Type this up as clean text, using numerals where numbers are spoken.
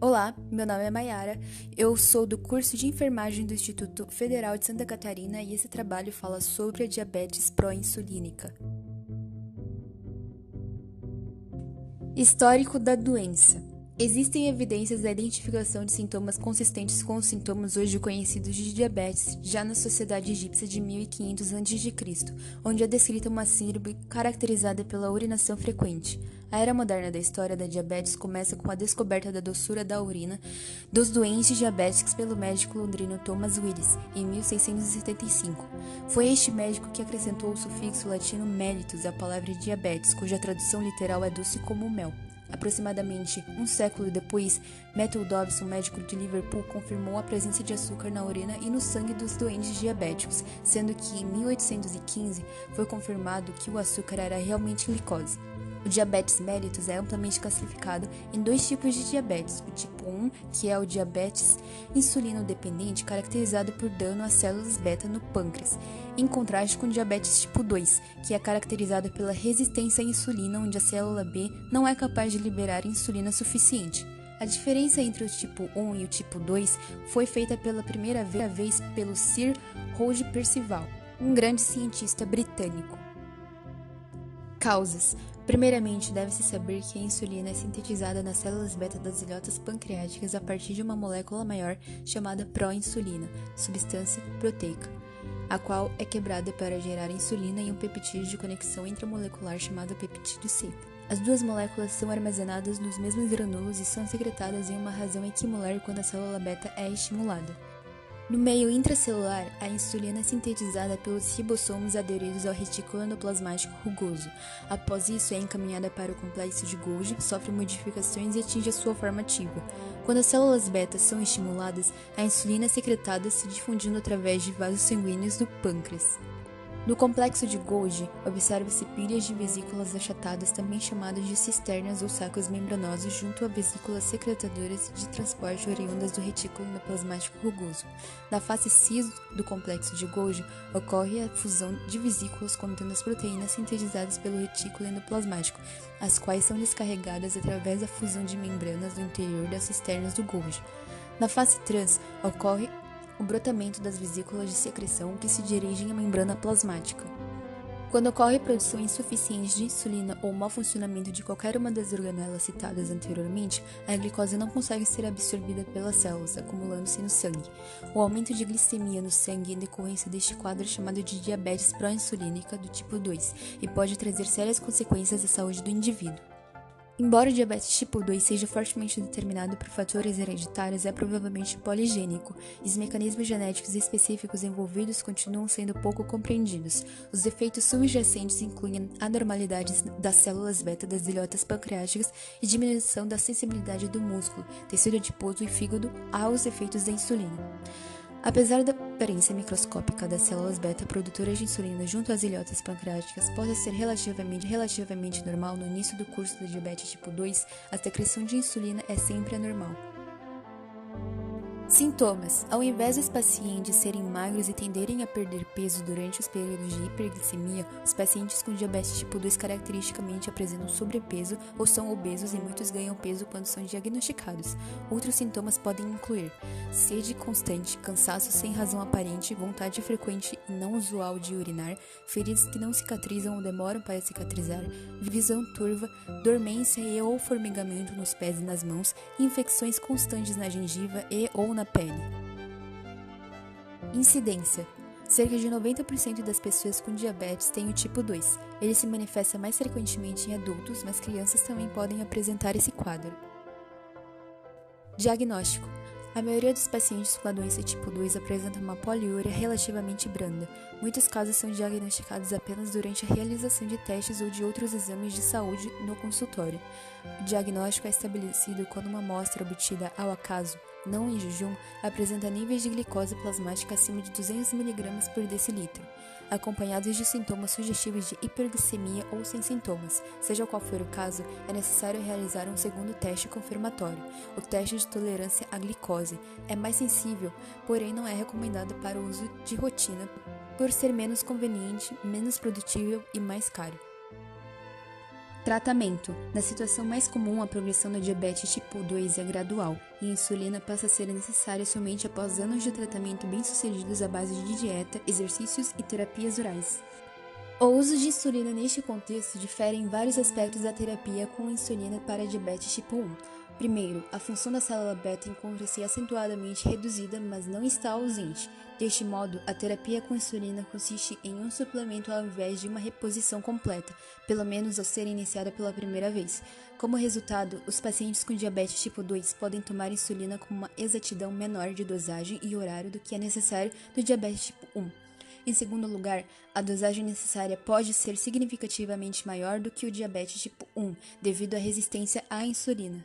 Olá, meu nome é Mayara, eu sou do curso de enfermagem do Instituto Federal de Santa Catarina e esse trabalho fala sobre a diabetes pró-insulínica. Histórico da doença. Existem evidências da identificação de sintomas consistentes com os sintomas hoje conhecidos de diabetes já na sociedade egípcia de 1500 a.C., onde é descrita uma síndrome caracterizada pela urinação frequente. A era moderna da história da diabetes começa com a descoberta da doçura da urina dos doentes diabéticos pelo médico londrino Thomas Willis, em 1675. Foi este médico que acrescentou o sufixo latino mellitus à palavra diabetes, cuja tradução literal é doce como mel. Aproximadamente um século depois, Matthew Dobson, médico de Liverpool, confirmou a presença de açúcar na urina e no sangue dos doentes diabéticos, sendo que em 1815 foi confirmado que o açúcar era realmente glicose. O diabetes mellitus é amplamente classificado em dois tipos de diabetes: o tipo 1, que é o diabetes insulino-dependente, caracterizado por dano às células beta no pâncreas, em contraste com o diabetes tipo 2, que é caracterizado pela resistência à insulina, onde a célula B não é capaz de liberar insulina suficiente. A diferença entre o tipo 1 e o tipo 2 foi feita pela primeira vez pelo Sir Roger Percival, um grande cientista britânico. Causas. Primeiramente, deve-se saber que a insulina é sintetizada nas células beta das ilhotas pancreáticas a partir de uma molécula maior chamada proinsulina, substância proteica, a qual é quebrada para gerar insulina e um peptídeo de conexão intramolecular chamado peptídeo C. As duas moléculas são armazenadas nos mesmos grânulos e são secretadas em uma razão equimolar quando a célula beta é estimulada. No meio intracelular, a insulina é sintetizada pelos ribossomos aderidos ao retículo endoplasmático rugoso. Após isso, é encaminhada para o complexo de Golgi, sofre modificações e atinge a sua forma ativa. Quando as células beta são estimuladas, a insulina é secretada se difundindo através de vasos sanguíneos do pâncreas. No complexo de Golgi, observa-se pilhas de vesículas achatadas, também chamadas de cisternas ou sacos membranosos, junto a vesículas secretadoras de transporte oriundas do retículo endoplasmático rugoso. Na face cis do complexo de Golgi, ocorre a fusão de vesículas contendo as proteínas sintetizadas pelo retículo endoplasmático, as quais são descarregadas através da fusão de membranas do interior das cisternas do Golgi. Na face trans, ocorre o brotamento das vesículas de secreção que se dirigem à membrana plasmática. Quando ocorre produção insuficiente de insulina ou mau funcionamento de qualquer uma das organelas citadas anteriormente, a glicose não consegue ser absorvida pelas células, acumulando-se no sangue. O aumento de glicemia no sangue em decorrência deste quadro é chamado de diabetes pró-insulínica do tipo 2 e pode trazer sérias consequências à saúde do indivíduo. Embora o diabetes tipo 2 seja fortemente determinado por fatores hereditários, é provavelmente poligênico, e os mecanismos genéticos específicos envolvidos continuam sendo pouco compreendidos. Os efeitos subjacentes incluem anormalidades das células beta das ilhotas pancreáticas e diminuição da sensibilidade do músculo, tecido adiposo e fígado aos efeitos da insulina. Apesar da aparência microscópica das células beta produtoras de insulina junto às ilhotas pancreáticas possa ser relativamente normal no início do curso do diabetes tipo 2, a secreção de insulina é sempre anormal. Sintomas. Ao invés dos pacientes serem magros e tenderem a perder peso durante os períodos de hiperglicemia, os pacientes com diabetes tipo 2 caracteristicamente apresentam sobrepeso ou são obesos e muitos ganham peso quando são diagnosticados. Outros sintomas podem incluir sede constante, cansaço sem razão aparente, vontade frequente e não usual de urinar, feridas que não cicatrizam ou demoram para cicatrizar, visão turva, dormência e ou formigamento nos pés e nas mãos, infecções constantes na gengiva e ou na pele. Incidência. Cerca de 90% das pessoas com diabetes têm o tipo 2. Ele se manifesta mais frequentemente em adultos, mas crianças também podem apresentar esse quadro. Diagnóstico. A maioria dos pacientes com a doença tipo 2 apresenta uma poliúria relativamente branda. Muitos casos são diagnosticados apenas durante a realização de testes ou de outros exames de saúde no consultório. O diagnóstico é estabelecido quando uma amostra obtida ao acaso, não em jejum, apresenta níveis de glicose plasmática acima de 200 mg por decilitro, acompanhados de sintomas sugestivos de hiperglicemia ou sem sintomas. Seja qual for o caso, é necessário realizar um segundo teste confirmatório. O teste de tolerância à glicose é mais sensível, porém não é recomendado para o uso de rotina, por ser menos conveniente, menos produtível e mais caro. Tratamento. Na situação mais comum, a progressão da diabetes tipo 2 é gradual e a insulina passa a ser necessária somente após anos de tratamento bem-sucedidos à base de dieta, exercícios e terapias orais. O uso de insulina neste contexto difere em vários aspectos da terapia com insulina para diabetes tipo 1. Primeiro, a função da célula beta encontra-se acentuadamente reduzida, mas não está ausente. Deste modo, a terapia com insulina consiste em um suplemento ao invés de uma reposição completa, pelo menos ao ser iniciada pela primeira vez. Como resultado, os pacientes com diabetes tipo 2 podem tomar insulina com uma exatidão menor de dosagem e horário do que é necessário do diabetes tipo 1. Em segundo lugar, a dosagem necessária pode ser significativamente maior do que o diabetes tipo 1, devido à resistência à insulina.